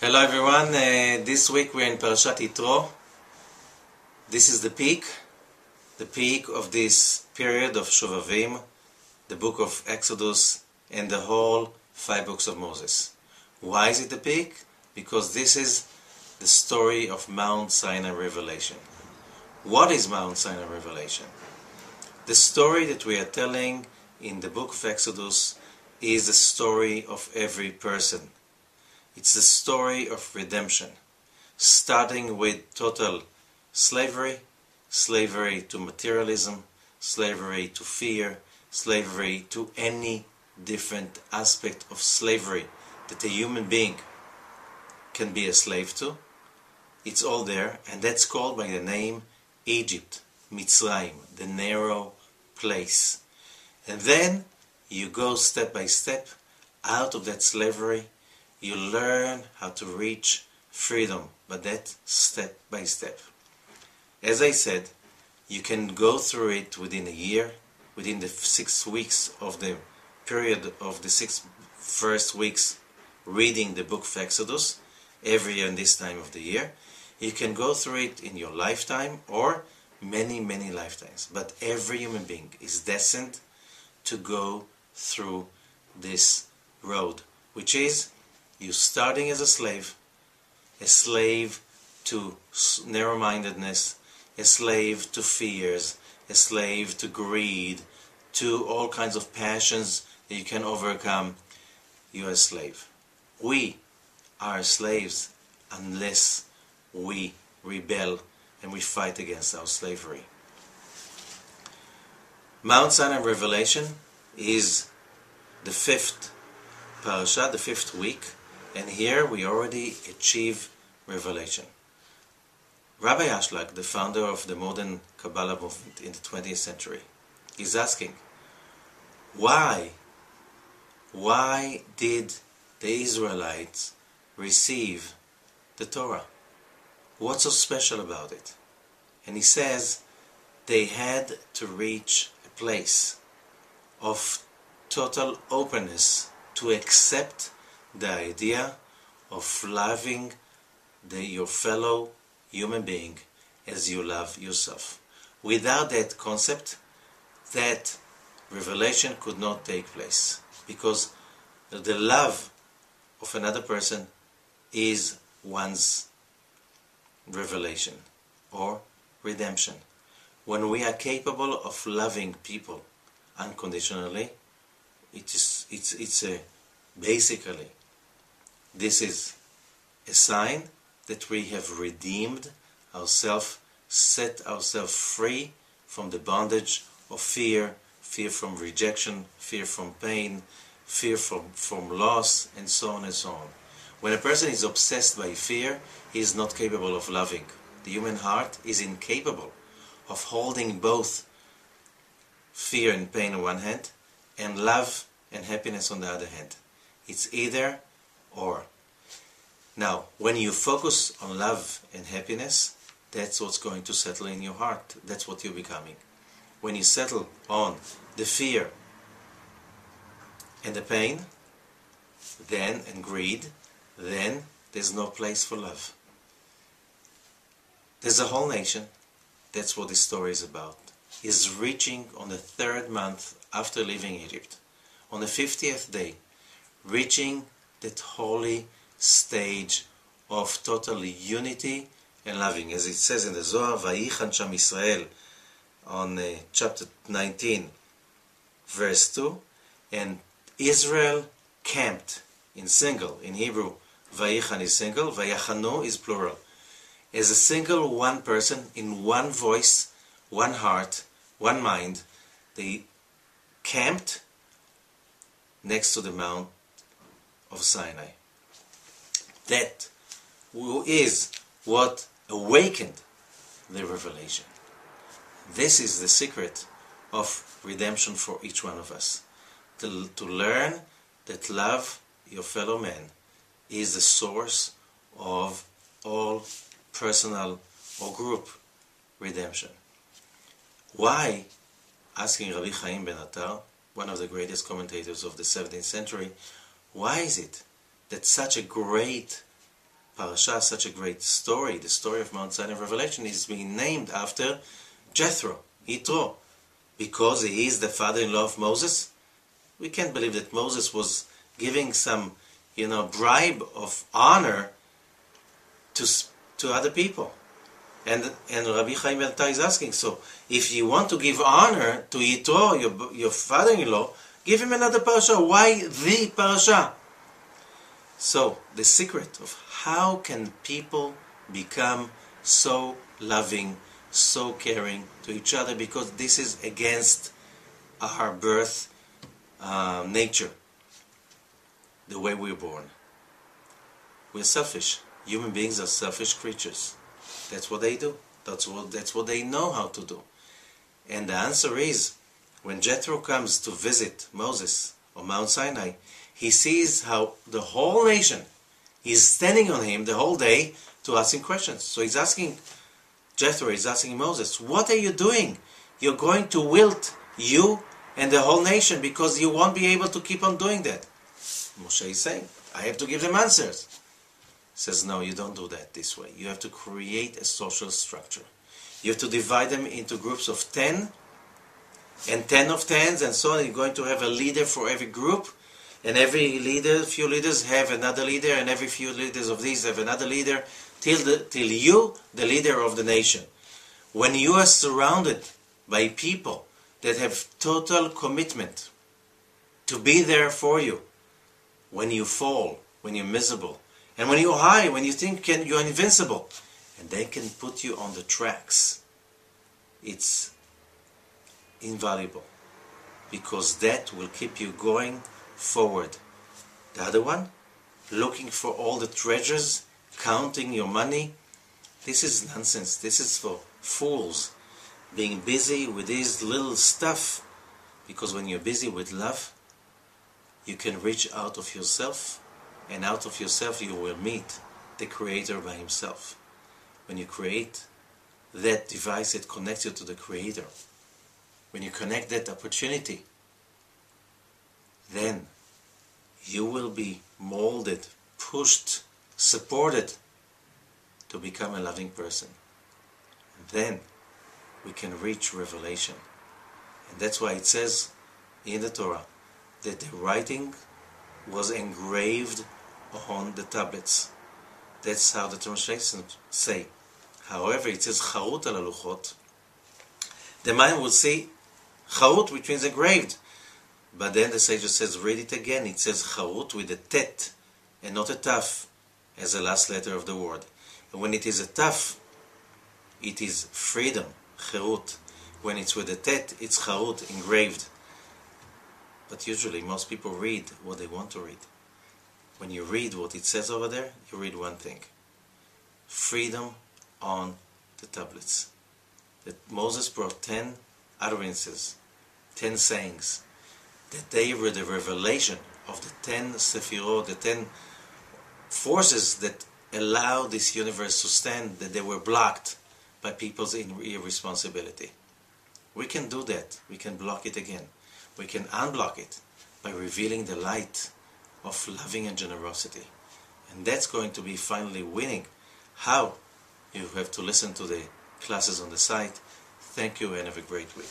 Hello everyone, this week we're in Parashat Yitro. This is the peak of this period of Shovavim, the book of Exodus and the whole 5 books of Moses. Why is it the peak? Because this is the story of Mount Sinai Revelation. What is Mount Sinai Revelation? The story that we are telling in the book of Exodus is the story of every person. It's the story of redemption, starting with total slavery to materialism, slavery to fear, slavery to any different aspect of slavery that a human being can be a slave to. It's all there, and that's called by the name Egypt, Mitzrayim, the narrow place. And then you go step by step out of that slavery. You learn how to reach freedom, but that's step by step. As I said, you can go through it within a year, within the 6 weeks of the period of the 6 first weeks reading the book of Exodus, every year in this time of the year. You can go through it in your lifetime or many, many lifetimes. But every human being is destined to go through this road, which is you starting as a slave to narrow-mindedness, a slave to fears, a slave to greed, to all kinds of passions that you can overcome. You're a slave. We are slaves unless we rebel and we fight against our slavery. Mount Sinai Revelation is the 5th Parashat, the 5th week, and here we already achieve revelation. Rabbi Ashlag, the founder of the modern Kabbalah movement in the 20th century, is asking, why did the Israelites receive the Torah? What's so special about it? And he says they had to reach a place of total openness to accept the idea of loving your fellow human being as you love yourself. Without that concept, that revelation could not take place, because the love of another person is one's revelation or redemption. When we are capable of loving people unconditionally, basically this is a sign that we have redeemed ourselves, set ourselves free from the bondage of fear from rejection, fear from pain, fear from loss, and so on and so on. When a person is obsessed by fear, he is not capable of loving. The human heart is incapable of holding both fear and pain on one hand and love and happiness on the other hand. It's either or. Now, when you focus on love and happiness, that's what's going to settle in your heart. That's what you're becoming. When you settle on the fear and the pain, and greed, then there's no place for love. There's a whole nation, that's what this story is about, is reaching on the 3rd month after leaving Egypt, on the 50th day, reaching that holy stage of total unity and loving. As it says in the Zohar, Vayichan Sham Israel, on chapter 19, verse 2, and Israel camped in single. In Hebrew, Vayichan is single, Vayachanu is plural. As a single one person, in one voice, one heart, one mind, they camped next to the Mount of Sinai. That is what awakened the revelation. This is the secret of redemption for each one of us. To learn that love your fellow man is the source of all personal or group redemption. Why, asking Rabbi Chaim ben Attar, one of the greatest commentators of the 17th century, why is it that such a great Parashat, such a great story, the story of Mount Sinai Revelation, is being named after Jethro, Yitro, because he is the father-in-law of Moses. We can't believe that Moses was giving some, bribe of honor to other people. And Rabbi Chaim Ben is asking, so if you want to give honor to Yitro, your father-in-law, give him another parasha. Why the parasha? So the secret of how can people become so loving, so caring to each other, because this is against our birth nature, the way we're born. We're selfish. Human beings are selfish creatures. That's what they do. That's what they know how to do. And the answer is, when Jethro comes to visit Moses on Mount Sinai, he sees how the whole nation is standing on him the whole day to ask him questions. So he's asking Jethro, he's asking Moses, what are you doing? You're going to wilt, you and the whole nation, because you won't be able to keep on doing that. Moshe is saying, I have to give them answers. He says, no, you don't do that this way. You have to create a social structure. You have to divide them into groups of 10 and 10 of 10s and so on. You're going to have a leader for every group, and every leader, few leaders have another leader, and every few leaders of these have another leader, till you, the leader of the nation. When you are surrounded by people that have total commitment to be there for you, when you fall, when you're miserable, and when you're high, when you think you're invincible, and they can put you on the tracks, it's invaluable, because that will keep you going forward. The other one, looking for all the treasures, counting your money, this is nonsense. This is for fools, being busy with this little stuff, because when you're busy with love, you can reach out of yourself, and out of yourself you will meet the Creator by Himself. When you create that device that connects you to the Creator, when you connect that opportunity, then you will be molded, pushed, supported to become a loving person. And then we can reach revelation. And that's why it says in the Torah that the writing was engraved on the tablets. That's how the translations say. However, it says charut al haluchot. The mind will see charut, which means engraved. But then the sage says, read it again. It says charut with a tet and not a taf as the last letter of the word. And when it is a taf, it is freedom, charut. When it's with a tet, it's charut, engraved. But usually most people read what they want to read. When you read what it says over there, you read one thing. Freedom on the tablets. That Moses brought 10 utterances, 10 sayings, that they were the revelation of the 10 sephirot, the 10 forces that allow this universe to stand, that they were blocked by people's irresponsibility. We can do that. We can block it again. We can unblock it by revealing the light of loving and generosity. And that's going to be finally winning. How? You have to listen to the classes on the site. Thank you and have a great week.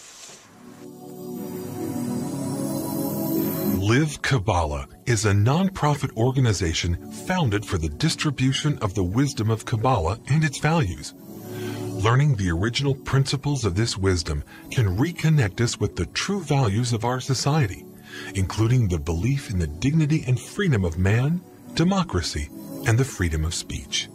Live Kabbalah is a non-profit organization founded for the distribution of the wisdom of Kabbalah and its values. Learning the original principles of this wisdom can reconnect us with the true values of our society, including the belief in the dignity and freedom of man, democracy, and the freedom of speech.